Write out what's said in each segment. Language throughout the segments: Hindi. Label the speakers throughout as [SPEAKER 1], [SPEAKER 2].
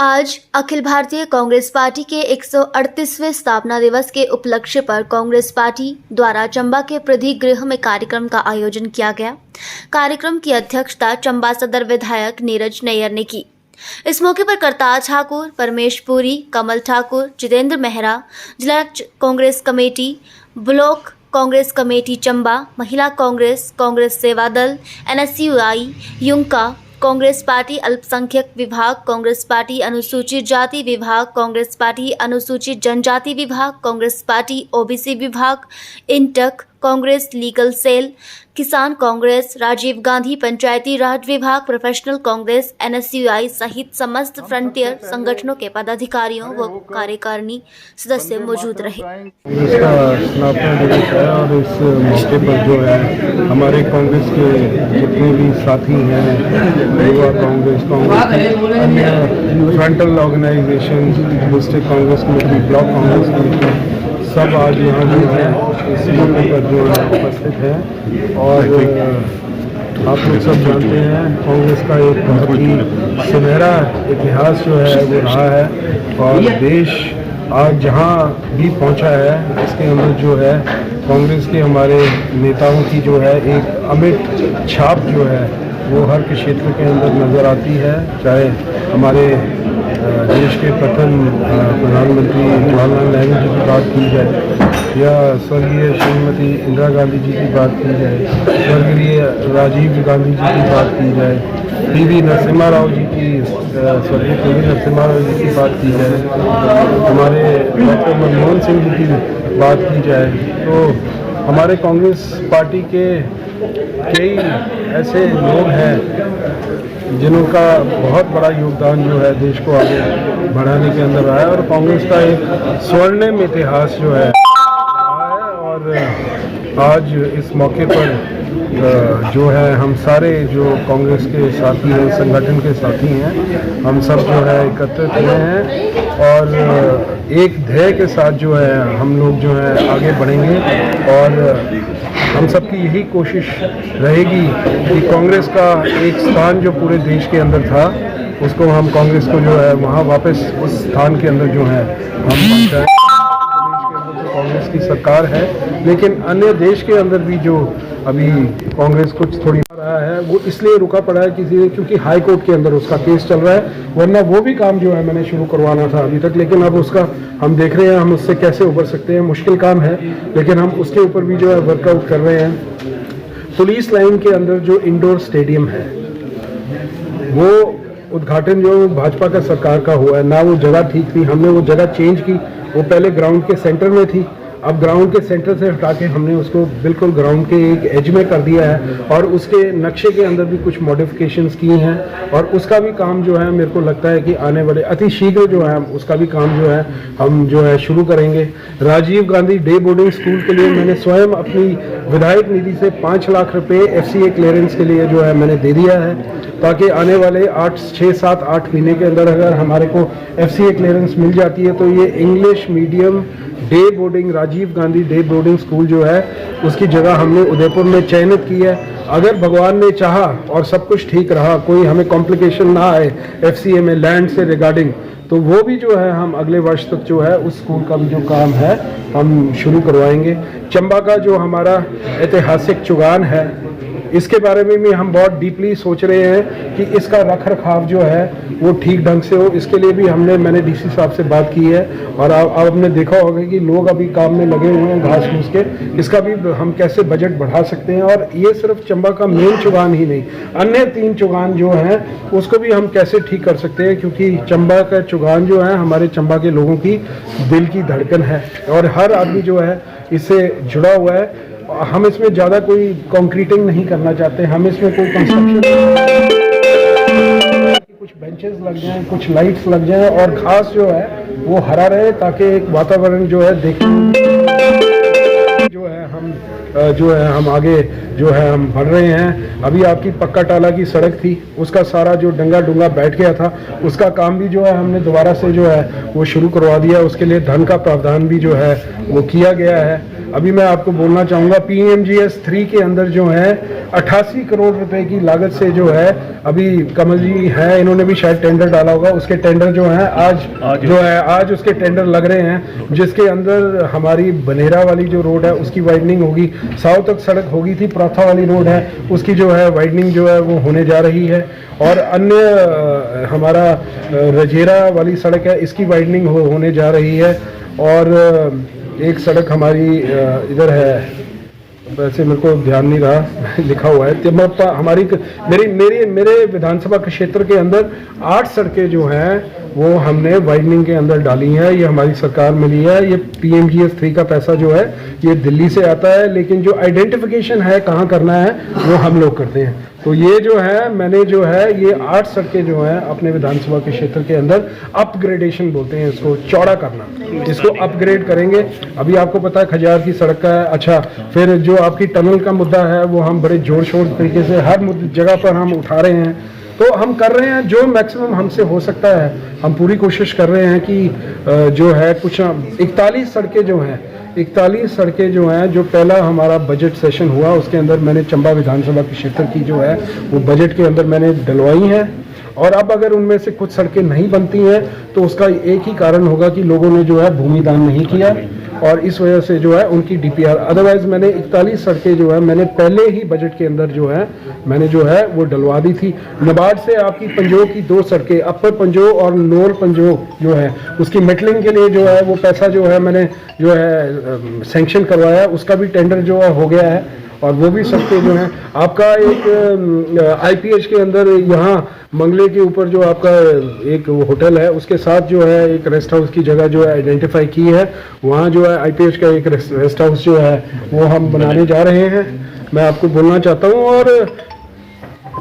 [SPEAKER 1] आज अखिल भारतीय कांग्रेस पार्टी के 138वें स्थापना दिवस के उपलक्ष्य पर कांग्रेस पार्टी द्वारा चंबा के प्रदीप गृह में कार्यक्रम का आयोजन किया गया। कार्यक्रम की अध्यक्षता चंबा सदर विधायक नीरज नैयर ने की। इस मौके पर करतार ठाकुर, परमेश पुरी, कमल ठाकुर, जितेंद्र मेहरा, जिला Congress committee, block Congress committee Chamba, महिला कांग्रेस, कांग्रेस सेवा दल, NSUI, युंका, कांग्रेस पार्टी अल्पसंख्यक विभाग, कांग्रेस पार्टी अनुसूचित जाति विभाग, कांग्रेस पार्टी अनुसूचित जनजाति विभाग, कांग्रेस पार्टी OBC विभाग, इंटक, कांग्रेस लीगल सेल, किसान कांग्रेस, राजीव गांधी पंचायती राज विभाग, प्रोफेशनल कांग्रेस, NSUI सहित समस्त फ्रंटियर संगठनों के पदाधिकारियों व कार्यकारिणी सदस्य मौजूद रहे।
[SPEAKER 2] इसका स्थापना दिवस है और इस मौके पर जो है हमारे कांग्रेस के जितने भी साथी हैं, युवा कांग्रेस, अन्य frontal organisation, district Congress committee, block Congress committee, सब आज यहाँ जो है इस मौके पर जो है उपस्थित है। और आप लोग सब जानते हैं कांग्रेस का एक बहुत ही सुनहरा इतिहास जो है वो रहा है और देश आज जहाँ भी पहुँचा है इसके अंदर जो है कांग्रेस के हमारे नेताओं की जो है एक अमिट छाप जो है वो हर क्षेत्र के अंदर नज़र आती है। चाहे हमारे देश के प्रथम प्रधानमंत्री जवाहरलाल नेहरू जी की बात की जाए या स्वर्गीय श्रीमती इंदिरा गांधी जी की बात की जाए, स्वर्गीय राजीव गांधी जी की बात की जाए, PV नरसिम्हा राव जी की, स्वर्गीय PV नरसिम्हा राव जी की बात की जाए, हमारे डॉक्टर मनमोहन सिंह जी की बात की जाए, तो हमारे कांग्रेस पार्टी के कई ऐसे लोग हैं जिनका बहुत बड़ा योगदान जो है देश को आगे बढ़ाने के अंदर रहा है और कांग्रेस का एक स्वर्णिम इतिहास जो है रहा है। और आज इस मौके पर जो है हम सारे जो कांग्रेस के साथी हैं, संगठन के साथी हैं, हम सब जो है एकत्रित हुए हैं और एक ध्येय के साथ जो है हम लोग जो है आगे बढ़ेंगे और हम सबकी यही कोशिश रहेगी कि कांग्रेस का एक स्थान जो पूरे देश के अंदर था उसको हम कांग्रेस को जो है वहाँ वापस उस स्थान के अंदर जो है हम पहुँचाएं। कांग्रेस की सरकार है लेकिन अन्य देश के अंदर भी जो अभी कांग्रेस कुछ थोड़ी रहा है वो इसलिए रुका पड़ा है क्योंकि हाई कोर्ट के अंदर उसका केस चल रहा है, वरना वो भी काम जो है मैंने शुरू करवाना था अभी तक, लेकिन अब उसका हम देख रहे हैं हम उससे कैसे उबर सकते हैं। मुश्किल काम है लेकिन हम उसके ऊपर भी जो है वर्कआउट कर रहे हैं। पुलिस लाइन के अंदर जो इंडोर स्टेडियम है वो उद्घाटन जो भाजपा का सरकार का हुआ है ना, वो जगह ठीक थी, हमने वो जगह चेंज की। वो पहले ग्राउंड के सेंटर में थी, अब ग्राउंड के सेंटर से हटा के हमने उसको बिल्कुल ग्राउंड के एक एज में कर दिया है और उसके नक्शे के अंदर भी कुछ मॉडिफिकेशंस किए हैं और उसका भी काम जो है मेरे को लगता है कि आने वाले अति शीघ्र जो है उसका भी काम जो है हम जो है शुरू करेंगे। Rajiv Gandhi day boarding school के लिए मैंने स्वयं अपनी विधायक निधि से 5 लाख रुपए FCA क्लियरेंस के लिए जो है मैंने दे दिया है, ताकि आने वाले 6, 7, 8 महीने के अंदर अगर हमारे को FCA क्लियरेंस मिल जाती है तो ये English medium day boarding Rajiv Gandhi day boarding school जो है उसकी जगह हमने उदयपुर में चयनित की है। अगर भगवान ने चाहा और सब कुछ ठीक रहा, कोई हमें कॉम्प्लिकेशन ना आए FCA में लैंड से रिगार्डिंग, तो वो भी जो है हम अगले वर्ष तक जो है उस स्कूल का भी जो काम है हम शुरू करवाएंगे। चंबा का जो हमारा ऐतिहासिक चुगान है इसके बारे में भी हम बहुत डीपली सोच रहे हैं कि इसका रख रखाव जो है वो ठीक ढंग से हो। इसके लिए भी मैंने DC साहब से बात की है और आपने देखा होगा कि लोग अभी काम में लगे हुए हैं घास फूस के, इसका भी हम कैसे बजट बढ़ा सकते हैं। और ये सिर्फ चंबा का मेन चुगान ही नहीं, अन्य 3 चुगान जो हैं उसको भी हम कैसे ठीक कर सकते हैं, क्योंकि चंबा का चुगान जो है हमारे चंबा के लोगों की दिल की धड़कन है और हर आदमी जो है इससे जुड़ा हुआ है। हम इसमें ज़्यादा कोई कंक्रीटिंग नहीं करना चाहते, हम इसमें कोई कंस्ट्रक्शन, कुछ बेंचेस लग जाएं, कुछ लाइट्स लग जाएं और घास जो है वो हरा रहे, ताकि एक वातावरण जो है देखने जो है हम आगे जो है हम बढ़ रहे हैं। अभी आपकी पक्का टाला की सड़क थी, उसका सारा जो डंगा डुंगा बैठ गया था, उसका काम भी जो है हमने दोबारा से जो है वो शुरू करवा दिया। उसके लिए धन का प्रावधान भी जो है वो किया गया है। अभी मैं आपको बोलना चाहूँगा PMGS 3 के अंदर जो है 88 करोड़ रुपए की लागत से जो है अभी कमल जी हैं, इन्होंने भी शायद टेंडर डाला होगा, उसके टेंडर जो हैं आज उसके टेंडर लग रहे हैं, जिसके अंदर हमारी बनेरा वाली जो रोड है उसकी वाइडनिंग होगी, साउथ तक सड़क होगी थी, प्रथा वाली रोड है उसकी जो है वाइडनिंग जो है वो होने जा रही है, और अन्य हमारा रजेरा वाली सड़क है इसकी वाइडनिंग होने जा रही है, और एक सड़क हमारी इधर है, वैसे मेरे को ध्यान नहीं रहा लिखा हुआ है, तिमप्पा हमारी मेरे विधानसभा क्षेत्र के अंदर 8 सड़कें जो हैं वो हमने वाइडनिंग के अंदर डाली हैं, ये हमारी सरकार मिली है। ये PMGS 3 का पैसा जो है ये दिल्ली से आता है, लेकिन जो आइडेंटिफिकेशन है कहाँ करना है वो हम लोग करते हैं। तो ये जो है मैंने जो है ये 8 सड़कें जो हैं अपने विधानसभा के क्षेत्र के अंदर अपग्रेडेशन बोलते हैं इसको, चौड़ा करना, इसको अपग्रेड करेंगे। अभी आपको पता है खजियार की सड़क का है, अच्छा फिर जो आपकी टनल का मुद्दा है वो हम बड़े जोर शोर तरीके से हर जगह पर हम उठा रहे हैं, तो हम कर रहे हैं जो मैक्सिमम हमसे हो सकता है, हम पूरी कोशिश कर रहे हैं कि जो है कुछ 41 सड़कें जो हैं 41 सड़कें जो हैं, जो पहला हमारा बजट सेशन हुआ उसके अंदर मैंने चंबा विधानसभा के क्षेत्र की जो है वो बजट के अंदर मैंने डलवाई हैं, और अब अगर उनमें से कुछ सड़कें नहीं बनती हैं तो उसका एक ही कारण होगा कि लोगों ने जो है भूमि दान नहीं किया, और इस वजह से जो है उनकी DPR, अदरवाइज मैंने 41 सड़कें जो है मैंने पहले ही बजट के अंदर जो है मैंने जो है वो डलवा दी थी। नाबार्ड से आपकी पंजो की 2 सड़कें, अपर पंजो और लोअर पंजो जो है उसकी मेटलिंग के लिए जो है वो पैसा जो है मैंने जो है सैंक्शन करवाया, उसका भी टेंडर जो है हो गया है, और वो भी सड़कें जो हैं आपका एक IPH के अंदर यहाँ मंगले के ऊपर जो आपका एक होटल है उसके साथ जो है एक रेस्ट हाउस की जगह जो है आइडेंटिफाई की है, वहाँ जो है IPH का एक रेस्ट हाउस जो है वो हम बनाने जा रहे हैं, मैं आपको बोलना चाहता हूँ।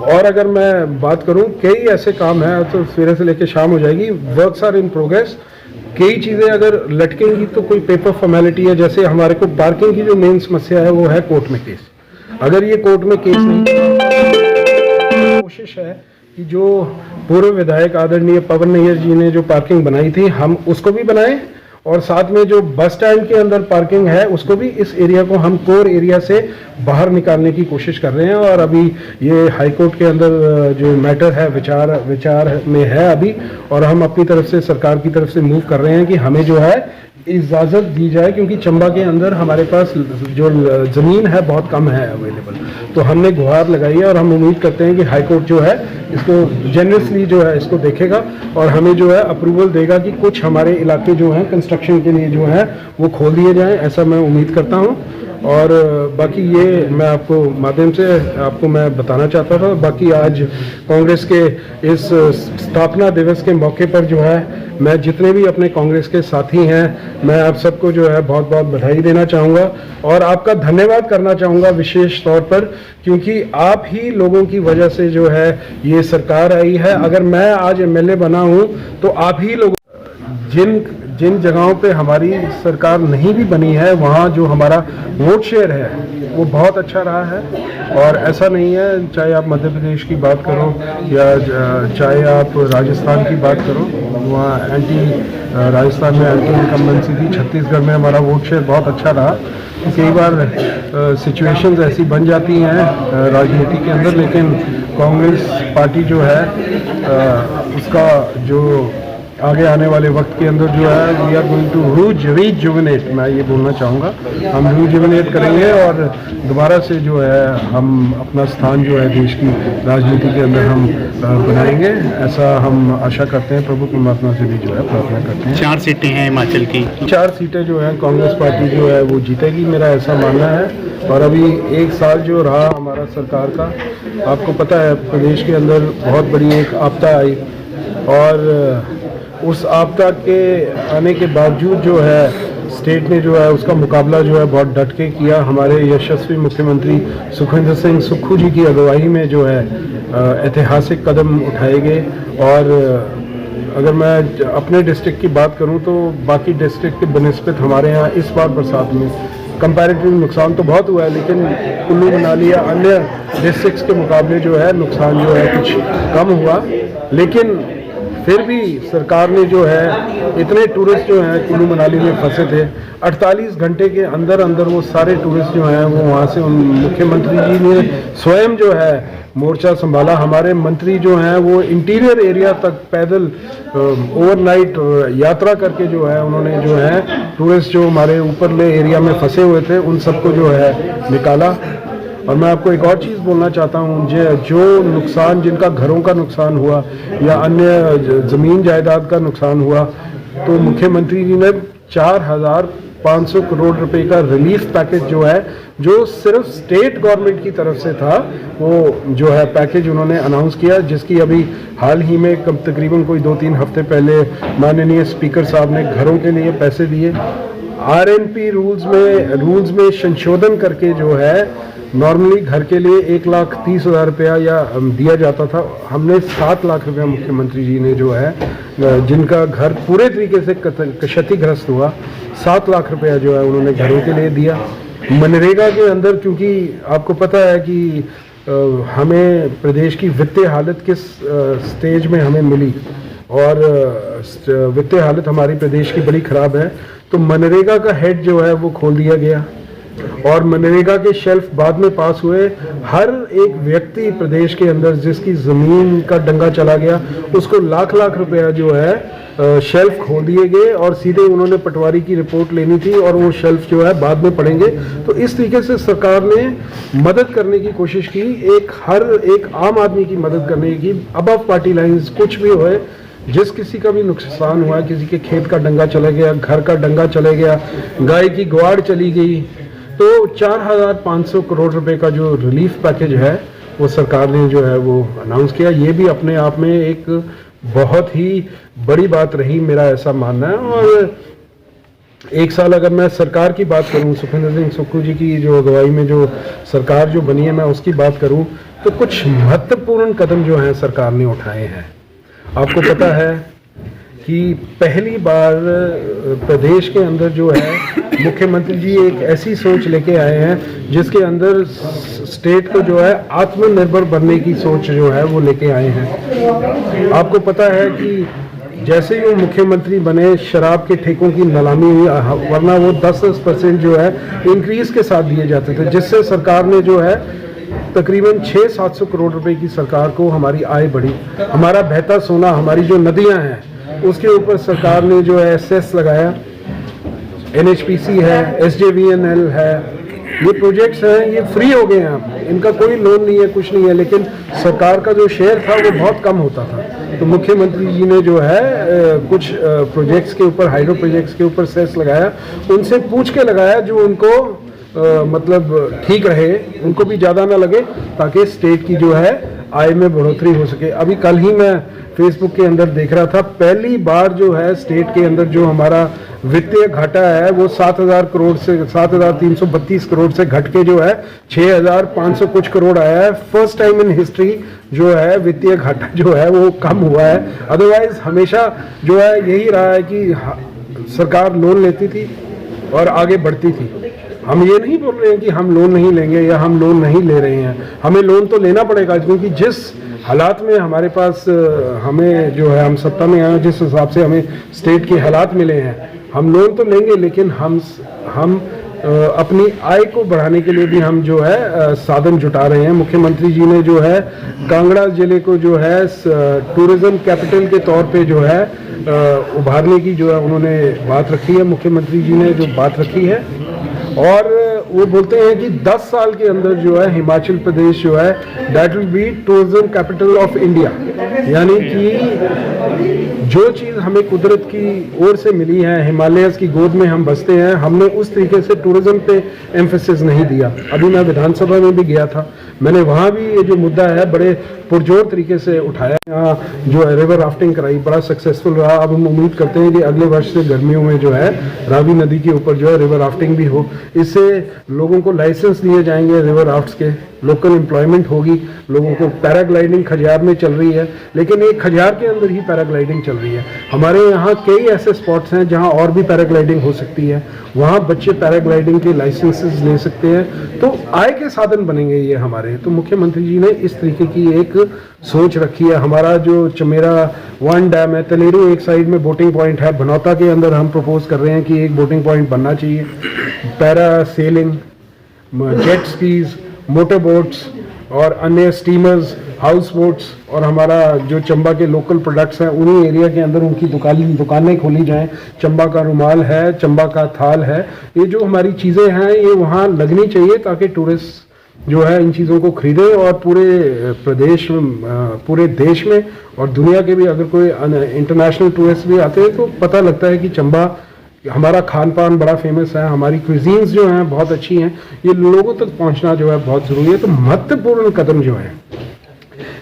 [SPEAKER 2] और अगर मैं बात करूँ कई ऐसे काम हैं, तो सवेरे से लेकर शाम हो जाएगी, वर्क्स आर इन प्रोग्रेस, कई चीज़ें अगर लटकेंगी तो कोई पेपर फॉर्मेलिटी है, जैसे हमारे को पार्किंग की जो मेन समस्या है वो है कोर्ट में केस, अगर ये कोर्ट में केस नहीं, कोशिश है कि जो पूर्व विधायक आदरणीय पवन नैयर जी ने जो पार्किंग बनाई थी हम उसको भी बनाएं, और साथ में जो बस स्टैंड के अंदर पार्किंग है उसको भी, इस एरिया को हम कोर एरिया से बाहर निकालने की कोशिश कर रहे हैं, और अभी ये हाई कोर्ट के अंदर जो मैटर है विचार में है अभी, और हम अपनी तरफ से सरकार की तरफ से मूव कर रहे हैं कि हमें जो है इजाज़त दी जाए, क्योंकि चंबा के अंदर हमारे पास जो ज़मीन है बहुत कम है अवेलेबल, तो हमने गुहार लगाई है और हम उम्मीद करते हैं कि हाई कोर्ट जो है इसको जेनरसली जो है इसको देखेगा और हमें जो है अप्रूवल देगा कि कुछ हमारे इलाके जो हैं कंस्ट्रक्शन के लिए जो है वो खोल दिए जाएं, ऐसा मैं उम्मीद करता हूँ। और बाकी ये मैं आपको माध्यम से आपको मैं बताना चाहता था। बाकी आज कांग्रेस के इस स्थापना दिवस के मौके पर जो है मैं जितने भी अपने कांग्रेस के साथी हैं मैं आप सबको जो है बहुत बहुत बधाई देना चाहूँगा और आपका धन्यवाद करना चाहूँगा विशेष तौर पर, क्योंकि आप ही लोगों की वजह से जो है ये सरकार आई है। अगर मैं आज MLA बना हूँ तो आप ही लोग, जिन जगहों पे हमारी सरकार नहीं भी बनी है वहाँ जो हमारा वोट शेयर है वो बहुत अच्छा रहा है। और ऐसा नहीं है, चाहे आप मध्य प्रदेश की बात करो या चाहे आप राजस्थान की बात करो, वहाँ राजस्थान में एंटी इनकम्बेंसी थी, छत्तीसगढ़ में हमारा वोट शेयर बहुत अच्छा रहा। कई बार सिचुएशंस ऐसी बन जाती हैं राजनीति के अंदर, लेकिन कांग्रेस पार्टी जो है उसका जो आगे आने वाले वक्त के अंदर जो है वी आर गोइंग टू रीजुविनेट, मैं ये बोलना चाहूँगा, हम रीजुविनेट करेंगे और दोबारा से जो है हम अपना स्थान जो है देश की राजनीति के अंदर हम बनाएंगे, ऐसा हम आशा करते हैं। प्रभु परमात्मा से भी जो है प्रार्थना करते हैं।
[SPEAKER 3] 4 सीटें हैं हिमाचल की,
[SPEAKER 2] 4 सीटें जो है कांग्रेस पार्टी जो है वो जीतेगी, मेरा ऐसा मानना है। और अभी 1 साल जो रहा हमारा सरकार का, आपको पता है प्रदेश के अंदर बहुत बड़ी एक आपदा आई और उस आपदा के आने के बावजूद जो है स्टेट ने जो है उसका मुकाबला जो है बहुत डट के किया। हमारे यशस्वी मुख्यमंत्री सुखविंदर सिंह सुक्खू जी की अगुवाई में जो है ऐतिहासिक कदम उठाए गए। और अगर मैं अपने डिस्ट्रिक्ट की बात करूं तो बाकी डिस्ट्रिक्ट के बनिस्बत हमारे यहाँ इस बार बरसात में कंपैरेटिव नुकसान तो बहुत हुआ है, लेकिन कुल्लू मनाली या अन्य डिस्ट्रिक्ट्स के मुकाबले जो है नुकसान जो है कुछ कम हुआ। लेकिन फिर भी सरकार ने जो है इतने टूरिस्ट जो हैं कुल्लू मनाली में फंसे थे, 48 घंटे के अंदर अंदर वो सारे टूरिस्ट जो हैं वो वहाँ से, मुख्यमंत्री जी ने स्वयं जो है मोर्चा संभाला। हमारे मंत्री जो हैं वो इंटीरियर एरिया तक पैदल ओवरनाइट यात्रा करके जो है उन्होंने जो है टूरिस्ट जो हमारे ऊपरले एरिया में फंसे हुए थे उन सबको जो है निकाला। और मैं आपको एक और चीज़ बोलना चाहता हूँ, जो नुकसान, जिनका घरों का नुकसान हुआ या अन्य ज़मीन जायदाद का नुकसान हुआ, तो मुख्यमंत्री जी ने 4,500 करोड़ रुपए का रिलीफ पैकेज जो है, जो सिर्फ स्टेट गवर्नमेंट की तरफ से था, वो जो है पैकेज उन्होंने अनाउंस किया, जिसकी अभी हाल ही में तकरीबन कोई 2-3 हफ्ते पहले माननीय स्पीकर साहब ने घरों के लिए पैसे दिए। RNP रूल्स में संशोधन करके जो है नॉर्मली घर के लिए 1,30,000 रुपया या दिया जाता था, हमने 7 लाख रुपया मुख्यमंत्री जी ने जो है, जिनका घर पूरे तरीके से क्षतिग्रस्त हुआ, 7 लाख रुपया जो है उन्होंने घरों के लिए दिया। मनरेगा के अंदर, क्योंकि आपको पता है कि हमें प्रदेश की वित्तीय हालत किस स्टेज में हमें मिली और वित्तीय हालत हमारी प्रदेश की बड़ी ख़राब है, तो मनरेगा का हेड जो है वो खोल दिया गया और मनरेगा के शेल्फ बाद में पास हुए। हर एक व्यक्ति प्रदेश के अंदर जिसकी ज़मीन का डंगा चला गया उसको लाख लाख रुपया जो है शेल्फ खोल दिए गए और सीधे उन्होंने पटवारी की रिपोर्ट लेनी थी और वो शेल्फ जो है बाद में पड़ेंगे। तो इस तरीके से सरकार ने मदद करने की कोशिश की, हर एक आम आदमी की मदद करने की, अबव पार्टी लाइन्स कुछ भी होए, जिस किसी का भी नुकसान हुआ, किसी के खेत का डंगा चला गया, घर का डंगा चला गया, गाय की ग्वाड़ चली गई, तो 4,500 करोड़ रुपए का जो रिलीफ पैकेज है वो सरकार ने जो है वो अनाउंस किया। ये भी अपने आप में एक बहुत ही बड़ी बात रही, मेरा ऐसा मानना है। और एक साल अगर मैं सरकार की बात करूं, सुखविंदर सिंह सुक्खू जी की जो अगुवाई में जो सरकार जो बनी है, मैं उसकी बात करूं तो कुछ महत्वपूर्ण कदम जो हैं सरकार ने उठाए हैं। आपको पता है कि पहली बार प्रदेश के अंदर जो है मुख्यमंत्री जी एक ऐसी सोच लेके आए हैं जिसके अंदर स्टेट को जो है आत्मनिर्भर बनने की सोच जो है वो लेके आए हैं। आपको पता है कि जैसे ही वो मुख्यमंत्री बने शराब के ठेकों की नीलामी हुई, वरना वो 10% जो है इंक्रीज के साथ दिए जाते थे, जिससे सरकार ने जो है तकरीबन 600-700 करोड़ रुपए की सरकार को हमारी आय बढ़ी। हमारा बहता सोना, हमारी जो नदियां हैं उसके ऊपर सरकार ने जो है सेस लगाया, NHPC है, SJVNL है, ये प्रोजेक्ट्स हैं, ये फ्री हो गए हैं, इनका कोई लोन नहीं है, कुछ नहीं है, लेकिन सरकार का जो शेयर था वो बहुत कम होता था। तो मुख्यमंत्री जी ने जो है कुछ प्रोजेक्ट्स के ऊपर, हाइड्रो प्रोजेक्ट्स के ऊपर सेस लगाया, उनसे पूछ के लगाया जो उनको मतलब ठीक रहे, उनको भी ज़्यादा ना लगे, ताकि स्टेट की जो है आय में बढ़ोतरी हो सके। अभी कल ही मैं फेसबुक के अंदर देख रहा था, पहली बार जो है स्टेट के अंदर जो हमारा वित्तीय घाटा है वो 7,000 करोड़ से 7,332 करोड़ से घट के जो है 6,500 कुछ करोड़ आया है। फर्स्ट टाइम इन हिस्ट्री जो है वित्तीय घाटा जो है वो कम हुआ है। अदरवाइज हमेशा जो है यही रहा है कि सरकार लोन लेती थी और आगे बढ़ती थी। हम ये नहीं बोल रहे हैं कि हम लोन नहीं लेंगे या हम लोन नहीं ले रहे हैं, हमें लोन तो लेना पड़ेगा, क्योंकि जिस हालात में हमारे पास हमें जो है हम सत्ता में आए, जिस हिसाब से हमें स्टेट के हालात मिले हैं, हम लोन तो लेंगे, लेकिन हम अपनी आय को बढ़ाने के लिए भी हम जो है साधन जुटा रहे हैं। मुख्यमंत्री जी ने जो है कांगड़ा जिले को जो है टूरिज्म कैपिटल के तौर पे जो है उभारने की जो है उन्होंने बात रखी है, मुख्यमंत्री जी ने जो बात रखी है। और वो बोलते हैं कि 10 साल के अंदर जो है हिमाचल प्रदेश जो है that will be tourism capital of India, यानी कि जो चीज़ हमें कुदरत की ओर से मिली है, हिमालयस की गोद में हम बसते हैं, हमने उस तरीके से टूरिज्म पे एम्फेसिस नहीं दिया। अभी मैं विधानसभा में भी गया था, मैंने वहाँ भी ये जो मुद्दा है बड़े पुरजोर तरीके से उठाया। यहाँ जो है रिवर राफ्टिंग कराई, बड़ा सक्सेसफुल रहा। अब हम उम्मीद करते हैं कि अगले वर्ष से गर्मियों में जो है रावी नदी के ऊपर जो है रिवर राफ्टिंग भी हो, इससे लोगों को लाइसेंस दिए जाएंगे रिवर राफ्ट्स के। लोकल एम्प्लॉयमेंट होगी, लोगों को पैराग्लाइडिंग खजियार में चल रही है, लेकिन एक खजियार के अंदर ही पैराग्लाइडिंग चल रही है। हमारे यहाँ कई ऐसे स्पॉट्स हैं जहाँ और भी पैराग्लाइडिंग हो सकती है, वहाँ बच्चे पैराग्लाइडिंग के लाइसेंसेस ले सकते हैं, तो आय के साधन बनेंगे ये हमारे। तो मुख्यमंत्री जी ने इस तरीके की एक सोच रखी है। हमारा जो चमेरा 1 डैम है, तलेरू एक साइड में बोटिंग पॉइंट है, बनौता के अंदर हम प्रपोज कर रहे हैं कि एक बोटिंग पॉइंट बनना चाहिए। Para selling, jet skis, motor boats और अन्य स्टीमर्स, हाउस बोट्स, और हमारा जो चंबा के लोकल प्रोडक्ट्स हैं उन्हीं एरिया के अंदर उनकी दुकानें खोली जाएं। चंबा का रुमाल है, चंबा का थाल है, ये जो हमारी चीज़ें हैं ये वहाँ लगनी चाहिए ताकि टूरिस्ट जो है इन चीज़ों को खरीदे, और पूरे प्रदेश में, पूरे देश में और दुनिया के भी अगर कोई इंटरनेशनल टूरिस्ट भी आते हैं तो पता लगता है कि चंबा, हमारा खान पान बड़ा फेमस है, हमारी क्विजीन्स जो हैं बहुत अच्छी हैं, ये लोगों तक पहुंचना जो है बहुत ज़रूरी है। तो महत्वपूर्ण कदम जो है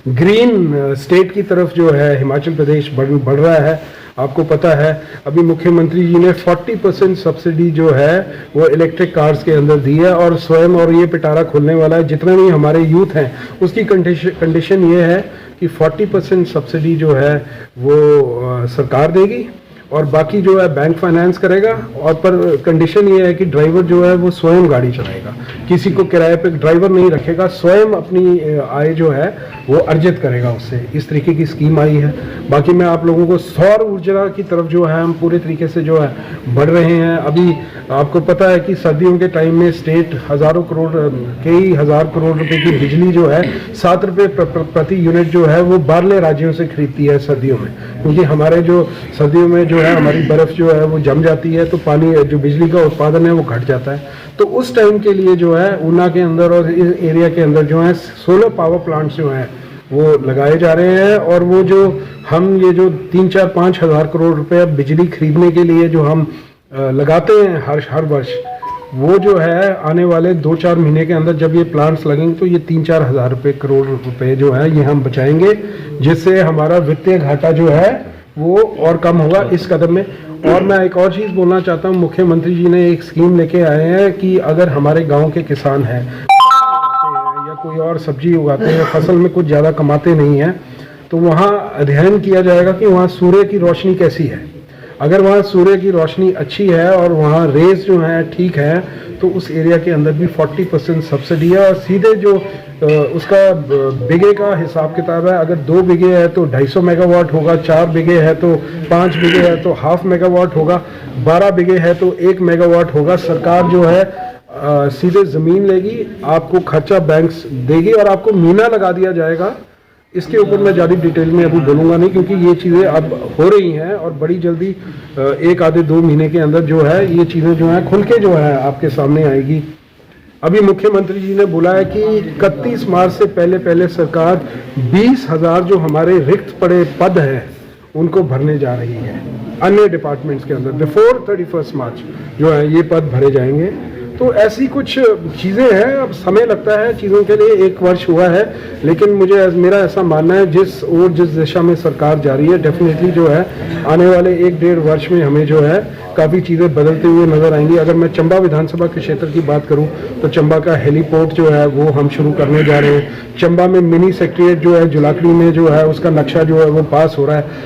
[SPEAKER 2] ग्रीन स्टेट की तरफ जो है हिमाचल प्रदेश बढ़ रहा है। आपको पता है अभी मुख्यमंत्री जी ने 40% सब्सिडी जो है वो इलेक्ट्रिक कार्स के अंदर दी है, और स्वयं और ये पिटारा खोलने वाला है। जितने भी हमारे यूथ हैं उसकी कंडीशन ये है कि 40% सब्सिडी जो है वो सरकार देगी और बाकी जो है बैंक फाइनेंस करेगा, और पर कंडीशन ये है कि ड्राइवर जो है वो स्वयं गाड़ी चलाएगा, किसी को किराए पे ड्राइवर नहीं रखेगा, स्वयं अपनी आय जो है वो अर्जित करेगा उससे। इस तरीके की स्कीम आई है। बाकी मैं आप लोगों को सौर ऊर्जा की तरफ जो है हम पूरे तरीके से जो है बढ़ रहे हैं। अभी आपको पता है कि सर्दियों के टाइम में स्टेट कई हज़ार करोड़ रुपए की बिजली जो है 7 रुपये प्रति यूनिट जो है वो बाहरले राज्यों से खरीदती है सर्दियों में, क्योंकि हमारे जो सर्दियों में जो है हमारी बर्फ जो है वो जम जाती है, तो पानी जो बिजली का उत्पादन है वो घट जाता है। तो उस टाइम के लिए जो है ऊना के अंदर और इस एरिया के अंदर जो है सोलर पावर प्लांट्स जो हैं वो लगाए जा रहे हैं, और वो जो हम ये जो 3-4-5 हज़ार करोड़ रुपए बिजली खरीदने के लिए जो हम लगाते हैं हर वर्ष, वो जो है आने वाले 2-4 महीने के अंदर जब ये प्लांट्स लगेंगे तो ये 3-4 हज़ार करोड़ रुपए जो है ये हम बचाएंगे, जिससे हमारा वित्तीय घाटा जो है वो और कम होगा इस कदम में। और मैं एक और चीज़ बोलना चाहता हूँ, मुख्यमंत्री जी ने एक स्कीम लेके आए हैं कि अगर हमारे गांव के किसान हैं या कोई और सब्जी उगाते हैं, फसल में कुछ ज़्यादा कमाते नहीं हैं, तो वहाँ अध्ययन किया जाएगा कि वहाँ सूर्य की रोशनी कैसी है। अगर वहाँ सूर्य की रोशनी अच्छी है और वहाँ रेस जो है ठीक है, तो उस एरिया के अंदर भी 40% सब्सिडी है, और सीधे जो उसका बिगे का हिसाब किताब है। अगर 2 बिगे है तो 250 मेगावाट होगा, 4 बिगे है तो 5 बिगे है तो 0.5 मेगावाट होगा, 12 बिगे है तो 1 मेगावाट होगा। सरकार जो है सीधे ज़मीन लेगी, आपको खर्चा बैंक देगी और आपको मीना लगा दिया जाएगा। इसके ऊपर मैं ज़्यादा डिटेल में अभी बोलूँगा नहीं, क्योंकि ये चीज़ें अब हो रही हैं और बड़ी जल्दी 1-2 महीने के अंदर जो है ये चीज़ें जो हैं खुल के जो है आपके सामने आएगी। अभी मुख्यमंत्री जी ने बोला है कि 31 मार्च से पहले सरकार 20,000 जो हमारे रिक्त पड़े पद हैं उनको भरने जा रही है अन्य डिपार्टमेंट्स के अंदर। बिफोर 31 मार्च जो है ये पद भरे जाएंगे। तो ऐसी कुछ चीज़ें हैं, अब समय लगता है चीज़ों के लिए, 1 वर्ष हुआ है, लेकिन मेरा ऐसा मानना है जिस दिशा में सरकार जा रही है, डेफिनेटली जो है आने वाले 1-1.5 वर्ष में हमें जो है काफ़ी चीज़ें बदलते हुए नज़र आएंगी। अगर मैं चंबा विधानसभा के क्षेत्र की बात करूं तो चंबा का हेलीपोर्ट जो है वो हम शुरू करने जा रहे हैं। चंबा में मिनी सेक्रेटरीट जो है जुलाकड़ी में जो है उसका नक्शा जो है वो पास हो रहा है।